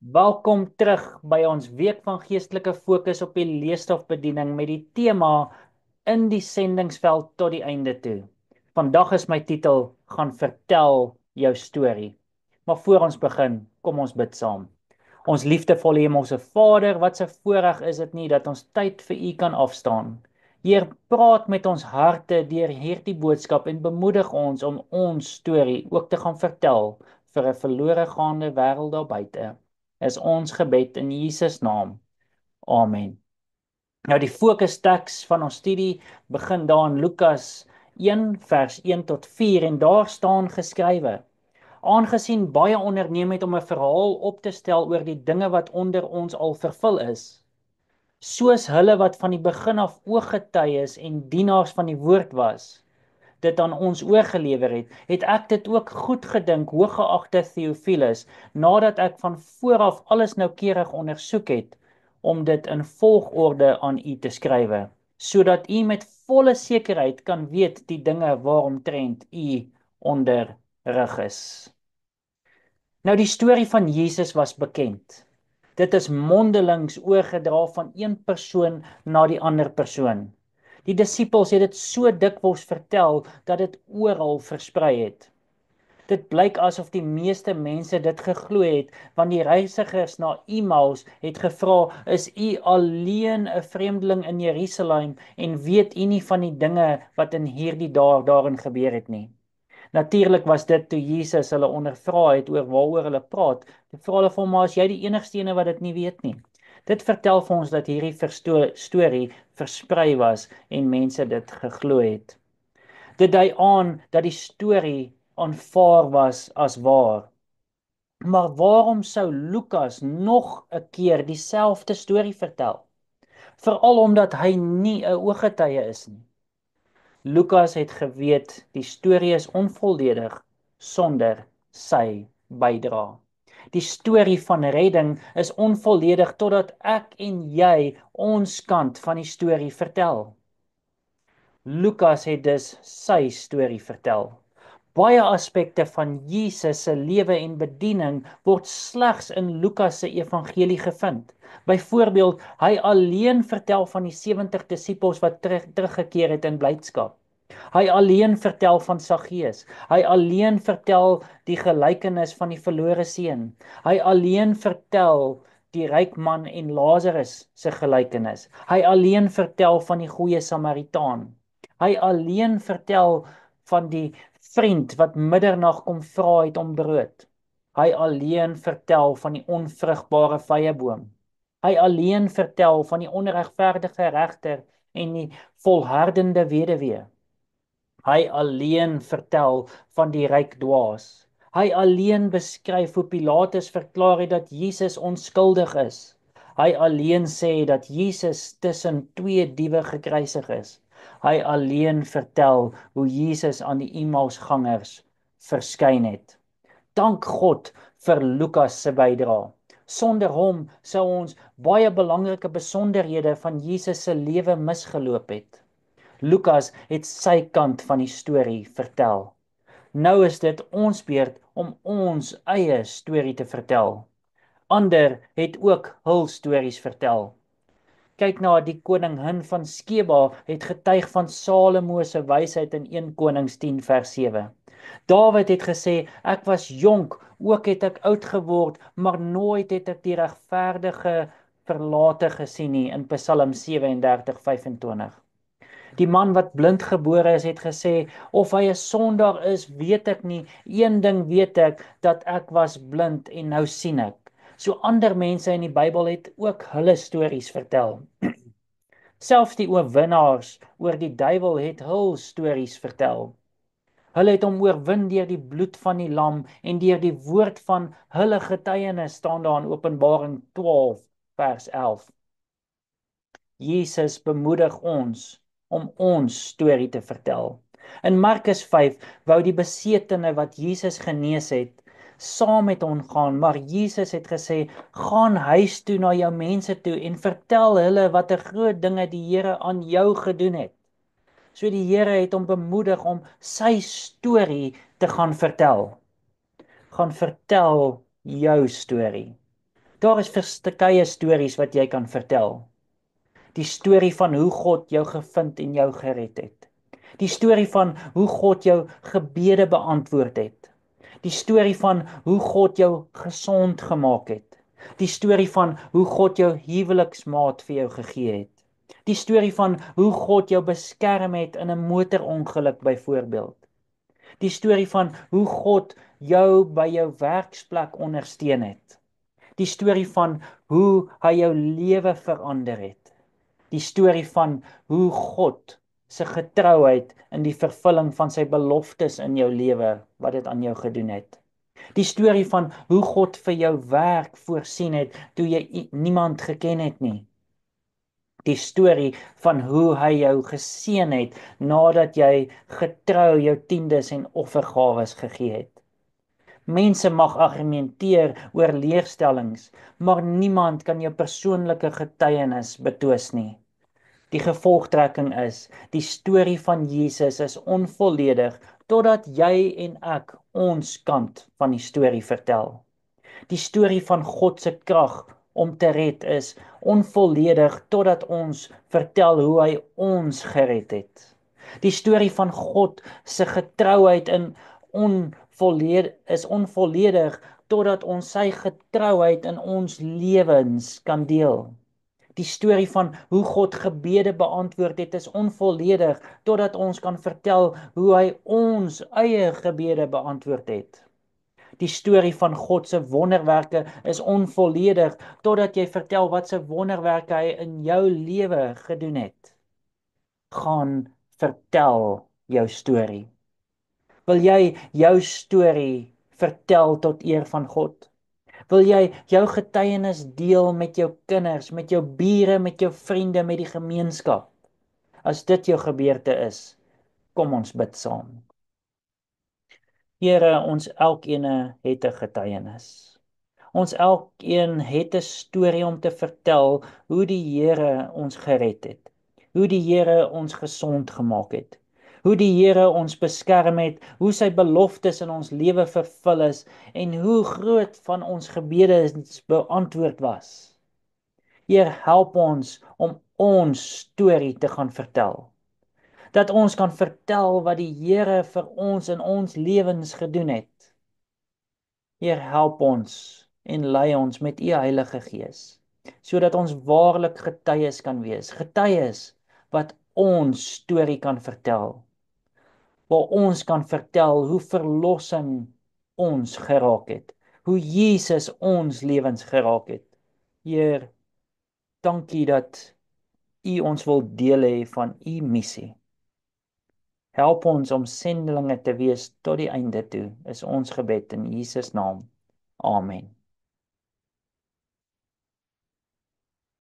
Welkom terug by ons week van geestelike fokus op die leesstofbediening met die tema in die sendingsveld tot die einde toe. Vandag is my titel gaan vertel jou storie. Maar voor ons begin, kom ons bid saam. Ons liefdevolle Hemelse Vader, wat 'n voorreg is dit nie dat ons tyd vir U kan afstaan. Heer, praat met ons harte deur hierdie boodskap en bemoedig ons om ons storie ook te gaan vertel vir 'n verlore gaande wêreld daar buite. Is ons gebed in Jesus naam. Amen. Nou die fokus-teks van ons studie begin daar in Lukas 1 vers 1 tot 4 en daar staan geskrywe: Aangesien baie onderneem het om 'n verhaal op te stel oor die dinge wat onder ons al vervul is, soos hulle wat van die begin af ooggetuies en dienaars van die woord was, dit aan ons oorgelewer het, het ek dit ook goed gedink, hooggeagte Theophilus, nadat ek van vooraf alles noukeurig ondersoek het, om dit in volgorde aan u te skrywe, sodat u met volle sekerheid kan weet die dinge waaromtrent u onderrig is. Nou die storie van Jesus was bekend. Dit is mondelings oorgedra van een persoon na die ander persoon. Die disippels het dit so dikwels vertel dat dit oral versprei het. Dit blyk asof die meeste mense dit geglo het, want die reisigers na Emmaus het gevra: "Is u alleen 'n vreemdeling in Jerusalem en weet u nie van die dinge wat in hierdie dae daarin gebeur het nie?" Natuurlik was dit toe Jesus hulle ondervra het oor waaroor hulle praat. Toe vra hulle vir hom: "Maar as jy die enigste een wat dit nie weet nie?" Dit vertel vir ons dat hierdie storie versprei was en mense dit geglo het. Dit dui aan dat die storie aanvaar was as waar. Maar waarom sou Lukas nog 'n keer dieselfde storie vertel? Veral omdat hy nie 'n ooggetuie is nie. Lukas het geweet die storie is onvolledig sonder sy bydra. Die storie van redding is onvolledig totdat ek en jy ons kant van die storie vertel. Lukas het dus sy storie vertel. Baie aspekte van Jesus se lewe en bediening word slegs in Lukas se evangelie gevind. Byvoorbeeld, hy alleen vertel van die 70 disippels wat teruggekeer het in blydskap. Hy alleen vertel van Saggeus. Hy alleen vertel die gelykenis van die verlore seun. Hy alleen vertel die ryk man en Lazarus se gelykenis. Hy alleen vertel van die goeie Samaritaan. Hy alleen vertel van die vriend wat middernag kom vra het om brood. Hy alleen vertel van die onvrugbare vyeboom. Hy alleen vertel van die onregverdige regter en die volhardende weduwee. Hy alleen vertel van die ryk dwaas. Hy alleen beskryf hoe Pilatus verklaar het dat Jesus onskuldig is. Hy alleen sê dat Jesus tussen twee diewe gekruisig is. Hy alleen vertel hoe Jesus aan die Emmausgangers verskyn het. Dank God vir Lukas se bydrae. Sonder hom sou ons baie belangrike besonderhede van Jesus se lewe misgeloop het. Lukas het sy kant van die storie vertel. Nou is dit ons beurt om ons eie storie te vertel. Ander het ook hul stories vertel. Kyk na die koningin van Skeba het getuig van Salomo se wysheid in 1 Konings 10 vers 7. Dawid het gesê: "Ek was jonk, ook het ek oud geword, maar nooit het ek die regverdige verlate gesien nie," in Psalm 37:25. Die man wat blind gebore is, het gesê: "Of hy 'n sondaar is, weet ek nie. Een ding weet ek, dat ek was blind en nou sien ek." So ander mense in die Bybel het ook hulle stories vertel. Selfs die oorwinnaars oor die duiwel het hul stories vertel. Hulle het hom oorwin deur die bloed van die lam en deur die woord van hulle getuienis, staan daar in Openbaring 12 vers 11. Jesus bemoedig ons om ons storie te vertel. In Markus 5 wou die besetene wat Jesus genees het saam met hom gaan, maar Jesus het gesê: "Gaan huis toe na jou mense toe en vertel hulle wat 'n groot dinge die Here aan jou gedoen het." So die Here het hom bemoedig om sy storie te gaan vertel. Gaan vertel jou storie. Daar is verskeie stories wat jy kan vertel. Die storie van hoe God jou gevind en jou gered het. Die storie van hoe God jou gebede beantwoord het. Die storie van hoe God jou gesond gemaak het. Die storie van hoe God jou huweliksmaat vir jou gegee het. Die storie van hoe God jou beskerm het in 'n motorongeluk byvoorbeeld. Die storie van hoe God jou by jou werksplek ondersteun het. Die storie van hoe hy jou lewe verander het. Die storie van hoe God se getrouheid in die vervulling van sy beloftes in jou lewe wat dit aan jou gedoen het. Die storie van hoe God vir jou werk voorsien het toe jy niemand geken het nie. Die storie van hoe hy jou geseën het nadat jy getrou jou tiendes en offergawes gegee het. Mense mag argumenteer oor leerstellings, maar niemand kan jou persoonlike getuienis betwis nie. Die gevolgtrekking is, die storie van Jesus is onvolledig totdat jy en ek ons kant van die storie vertel. Die storie van God se krag om te red is onvolledig totdat ons vertel hoe hy ons gered het. Die storie van God se getrouheid is onvolledig totdat ons sy getrouheid in ons lewens kan deel. Die storie van hoe God gebede beantwoord het is onvolledig totdat ons kan vertel hoe hy ons eie gebede beantwoord het. Die storie van God se wonderwerke is onvolledig totdat jy vertel wat se wonderwerke hy in jou lewe gedoen het. Gaan vertel jou storie. Wil jy jou storie vertel tot eer van God? Wil jy jou getuienis deel met jou kinders, met jou bure, met jou vriende, met die gemeenskap? As dit jou gebeurte is, kom ons bid saam. Here, ons elkeen het 'n getuienis. Ons elkeen het 'n storie om te vertel hoe die Here ons gered het. Hoe die Here ons gesond gemaak het. Hoe die Here ons beskerm het, hoe sy beloftes in ons lewe vervul is en hoe groot van ons gebede beantwoord was. Heer, help ons om ons storie te gaan vertel. Dat ons kan vertel wat die Here vir ons in ons lewens gedoen het. Heer, help ons en lei ons met U Heilige Gees, sodat ons waarlik getuies kan wees, getuies wat ons storie kan vertel, waar ons kan vertel hoe verlossing ons geraak het, hoe Jesus ons lewens geraak het. Heer, dankie dat U ons wil deel hê van U missie. Help ons om sendelinge te wees tot die einde toe, is ons gebed in Jesus naam. Amen.